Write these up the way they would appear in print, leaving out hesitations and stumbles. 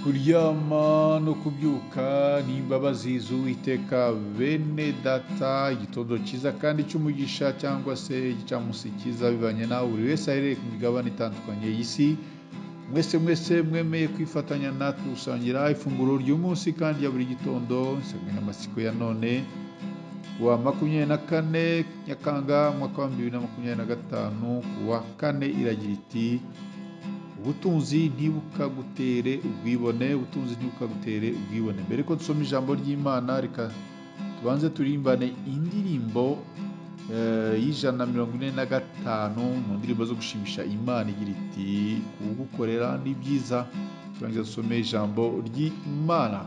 kuryama no kubyuka ni imbabazi z'Uwiteka bene data, igitondo cyiza kandi cy'umugisha cyangwa se igicamunsi cyiza bivanye nawe buri wese ahereye ku migabane itandukanye y'isi. Mwese mwemeye kwifatanya natwe gusangira ifunguro ry'umunsi kandi ya buri gitondo. Insanganyamatsiko ya none wa 24 Nyakanga mwaka wa 2025 kuwa kane iragira iti ubutunzi ntibukagutere ubwibone. Ubutunzi ntibukagutere ubwibone. Mbere ko dusoma ijambo ry'Imana, reka tubanze turimbane indirimbo y'145 mu ndirimbo zo gushimisha Imana igira iti kugukorera ni byiza. Turangiza dusome ijambo ry'Imana.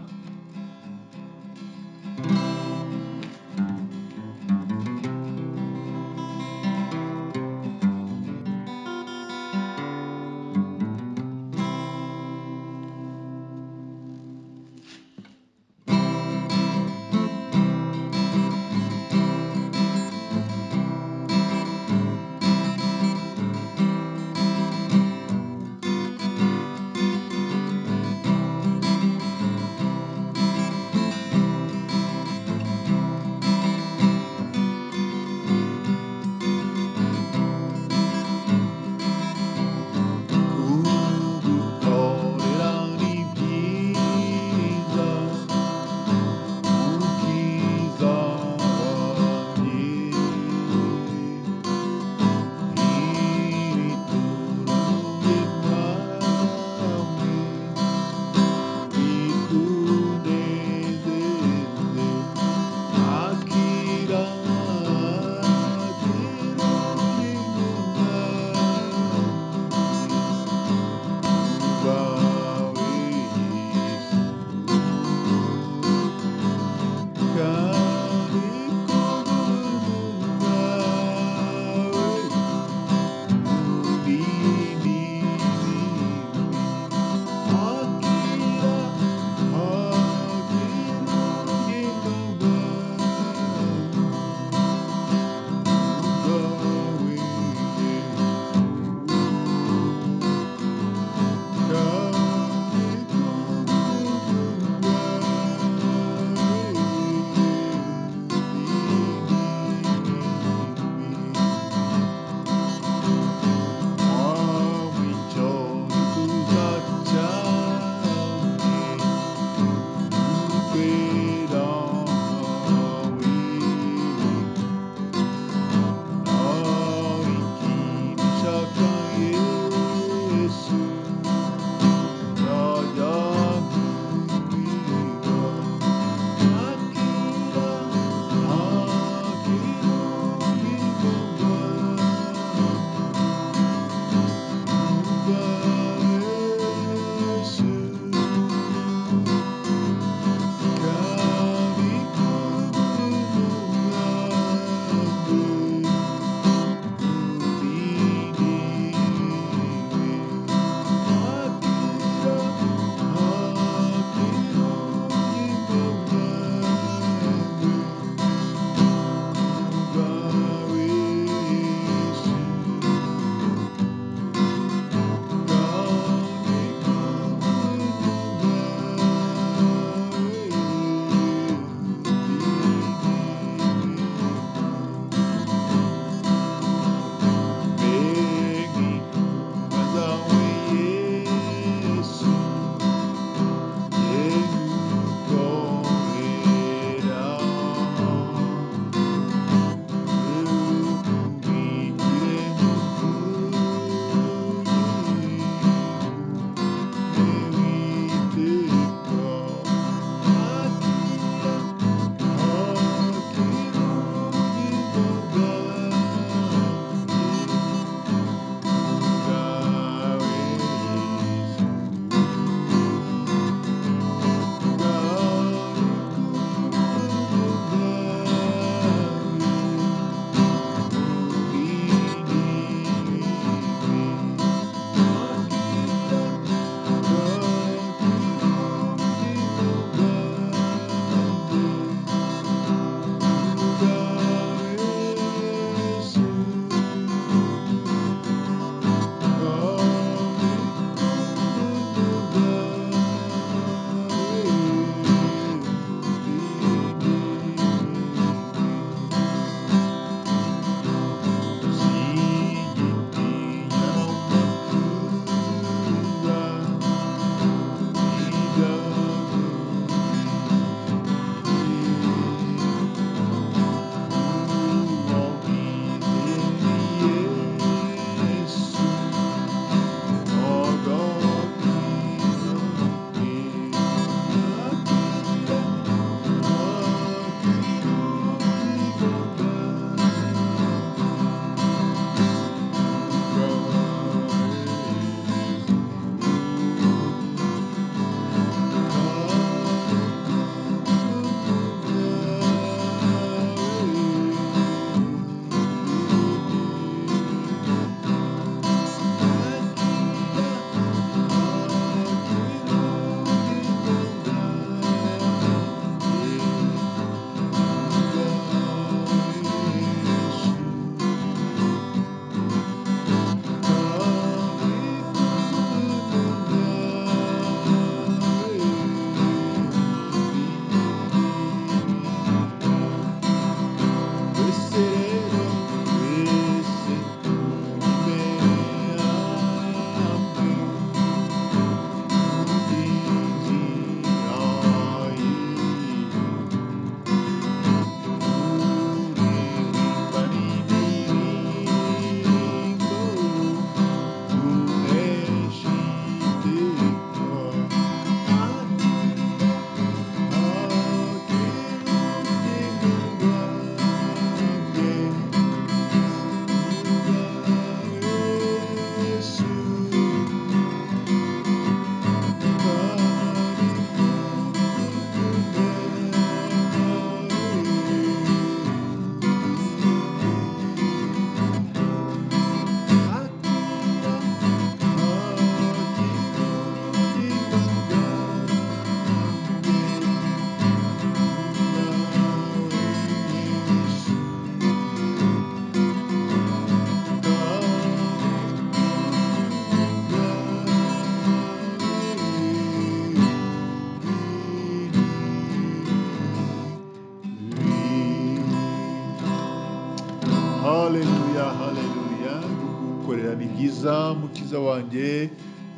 bwiza mukiza wanjye,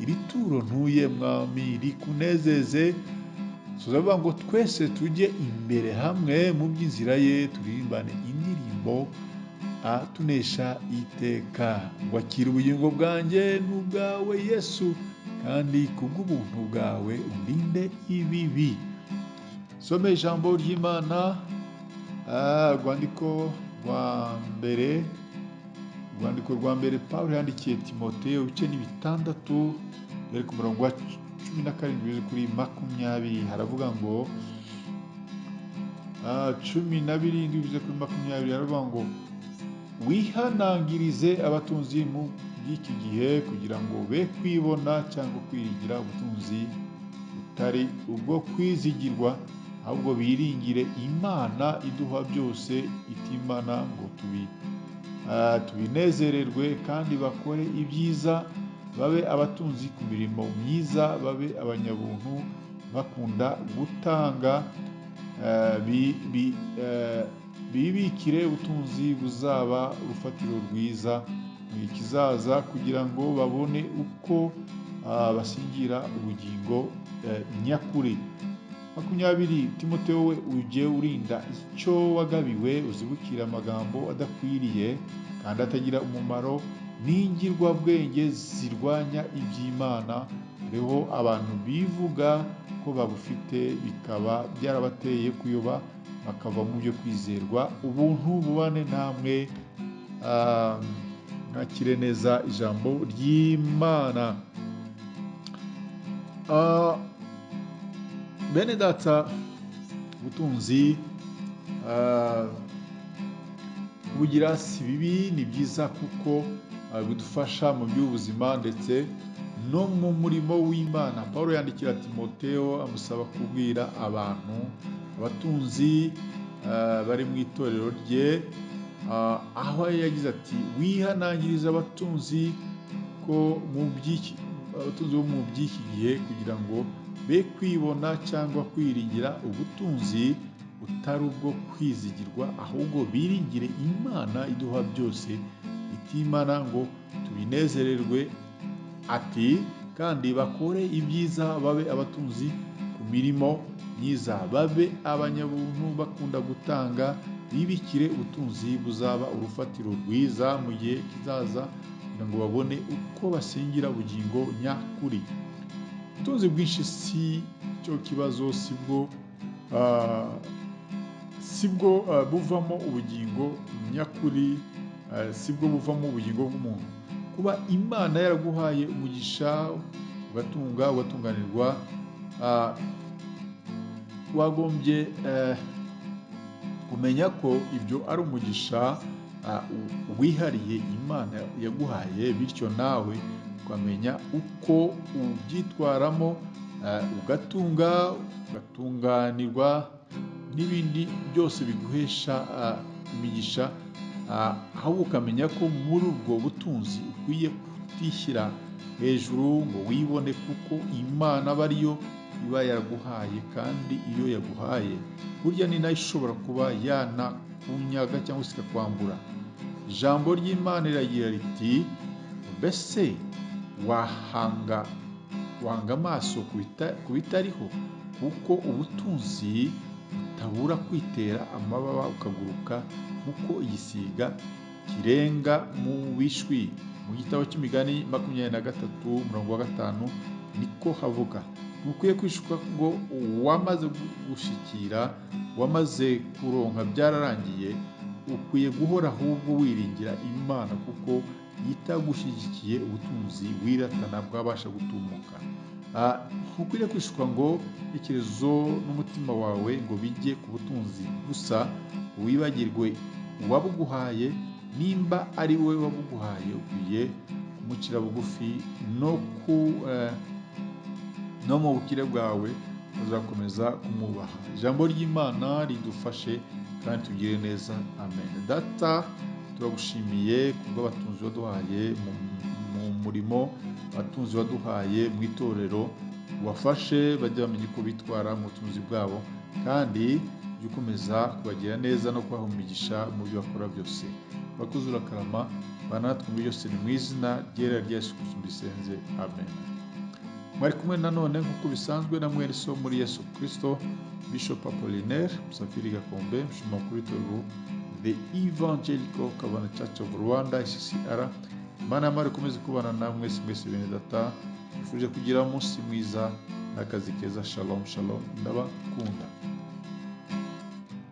iri turo ntuye mwami rikunezeze. Tuzavuga ngo twese tujye imbere hamwe mu by'inzira ye, turirimbane indirimbo tunesha iteka. Ngo akira ubugingo bwanjye n'ubwawe Yesu, kandi kubw'ubuntu bwawe undinde ibibi. Some ijambo ry'Imana, urwandiko rwa mbere Pawulo yandikiye Timoteyo, ibice ni 6, dore ku murongo wa 17 kuri 20, haravuga ngo 12 kuri 20, haravuga ngo wihanangirize abatunzi mu by'iki gihe, kugira ngo be kwibona cyangwa kwiringira ubutunzi butari ubwo kwizigirwa, ahubwo biringire Imana iduha byose itimana, ngo tubinezererwe kandi bakore ibyiza, babe abatunzi ku mirimo myiza, babe abanyabuntu bakunda gutanga, bibikire ubutunzi buzaba urufatiro rwiza mu kizaza, kugira ngo babone uko basingira ubugingo nyakuri. 20 Timoteyo we ujye urinda icyo wagabiwe, uzibukira amagambo adakwiriye kandi atagira umumaro, n'ingirwabwenge zirwanya iby'Imana. Hariho abantu bivuga ko babufite, bikaba byarabateye kuyoba, bakava mu byo kwizerwa. Ubuntu bubane namwe. Mwakire neza ijambo ry'Imana. Bene data, ubutunzi bugira si bibi, ni byiza kuko bidufasha mu by'ubuzima ndetse no mu murimo w'Imana. Pawulo yandikira Timoteyo amusaba kubwira abatunzi bari mu itorero rye, aho yagize ati wihanangiriza abatunzi bo mu by'iki gihe, kugira ngo be kwibona cyangwa kwiringira ubutunzi butari ubwo kwizigirwa, ahubwo biringire Imana iduha byose itimana, ngo tubinezererwe. Ati kandi bakore ibyiza, babe abatunzi ku mirimo myiza, babe abanyabuntu bakunda gutanga, bibikire ubutunzi buzaba urufatiro rwiza mu gihe kizaza, kugira ngo babone uko basingira ubugingo nyakuri. Ubutunzi bwinshi si cyo kibazo, sibwo buvamo ubugingo nyakuri, sibwo buvamo ubugingo bw'umuntu. Kuba Imana yaraguhaye umugisha ugatunganirwa, wagombye kumenya ko ibyo ari umugisha wihariye Imana yaguhaye, bityo nawe ukamenya uko ubyitwaramo, ugatunganirwa n'ibindi byose biguhesha imigisha, ahubwo ukamenya ko muri ubwo butunzi ukwiye kutishyira hejuru ngo wibone, kuko Imana aba ariyo iba yaraguhaye, kandi iyo yaguhaye burya ni nayo ishobora kuba yanakunyaga cyangwa se ikakwambura. Ijambo ry'Imana riragira riti, mbese wahanga amaso ku bitariho, kuko ubutunzi butabura kwitera amababa ukaguruka nk'uko igisiga kirenga mu bishwi. Mu gitabo cy'Imigani 23:5 niko havuga. Ntukwiye kwishuka ngo wamaze gushikira, wamaze kuronka byararangiye. Ukwiye guhora ahubwo wiringira Imana, kuko itagushyigikiye ubutunzi wiratana bwabasha gutumuka. Ntukwiriye kwishuka ngo icyerezo n'umutima wawe ngo bijye ku butunzi gusa, wibagirwe uwabuguhaye. Nimba ari wowe wabuguhaye, ukwiye kumucira bugufi, no mu bukire bwawe uzakomeza kumwubaha. Ijambo ry'Imana ridufashe kandi tugire neza. Amen. Data, turagushimiye kubw'abatunzi waduhaye mu murimo, abatunzi waduhaye mu itorero, ubafashe bajye bamenya uko bitwara mu butunzi bwabo, kandi jya ukomeza kubagira neza no kubaha imigisha mu byo bakora byose. bakozi urakarama bana natwe muri byose ni mu izina ryera rya Yesu Kristo mbisenze amen. Mwari kumwe nanone nk'uko bisanzwe na mwene so muri Yesu Kristo Bishop Apollinaire M.Gakombe mshuma kuri Toru The Evangelical Covenant Church of Rwanda CCR. Imana yamare komeze kubana namwe mwese bene data, ifuje kugira umunsi mwiza n'akazi keza. Shalom shalom, ndabakunda.